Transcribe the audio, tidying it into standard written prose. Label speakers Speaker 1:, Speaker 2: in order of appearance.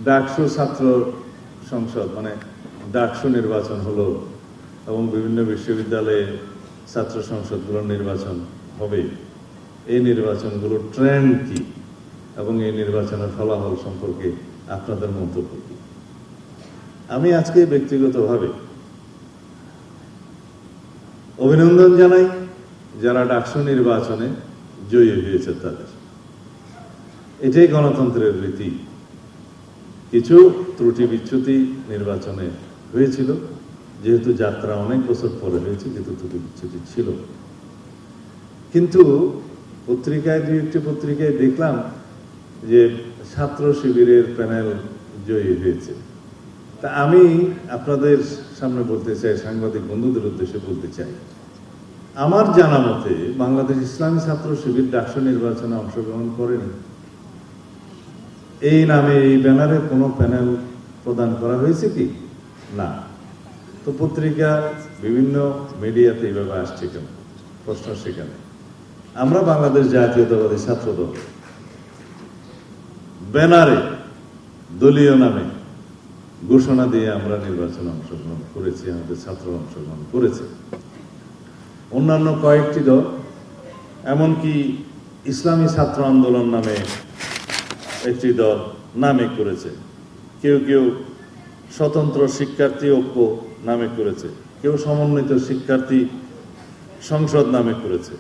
Speaker 1: ডাকসু ছাত্র সংসদ মানে ডাকসু নির্বাচন হলো এবং বিভিন্ন বিশ্ববিদ্যালয়ে ছাত্র সংসদগুলোর নির্বাচন হবে। এই নির্বাচনগুলোর ট্রেন্ড কি এবং এই নির্বাচনের ফলাফল সম্পর্কে আপনাদের মন্তব্য কি? আমি আজকে ব্যক্তিগতভাবে অভিনন্দন জানাই যারা ডাকসু নির্বাচনে জয়ী হয়েছে তাদের। এটাই গণতন্ত্রের রীতি। কিছু ত্রুটি বিচ্যুতি নির্বাচনে হয়েছিল, যেহেতু যাত্রা অনেক বছর পরে হয়েছে, কিন্তু ত্রুটি বিচ্যুতি ছিল। কিন্তু পত্রিকায় দুই একটি পত্রিকায় দেখলাম যে ছাত্র শিবিরের প্যানেল জয়ী হয়েছে। তা আমি আপনাদের সামনে বলতে চাই, সাংবাদিক বন্ধুদের উদ্দেশ্যে বলতে চাই, আমার জানা মতে বাংলাদেশ ইসলামী ছাত্র শিবির ডাকসু নির্বাচনে অংশগ্রহণ করেনি। এই নামে এই ব্যানারে কোনো প্যানেল প্রদান করা হয়েছে কি? না। তো পত্রিকা বিভিন্ন মিডিয়াতে এইভাবে আসছে কেন? প্রশ্ন সেখানে। আমরা বাংলাদেশ জাতীয়তাবাদী ছাত্রদল ব্যানারে দলীয় নামে ঘোষণা দিয়ে আমরা নির্বাচনে অংশগ্রহণ করেছি, আমাদের ছাত্র অংশগ্রহণ করেছে। অন্যান্য কয়েকটি দল, এমনকি ইসলামী ছাত্র আন্দোলন নামে একটি দল নামে করেছে, কেউ কেউ স্বতন্ত্র শিক্ষার্থী ঐক্য নামে করেছে, কেউ সমন্বিত শিক্ষার্থী সংসদ নামে করেছে।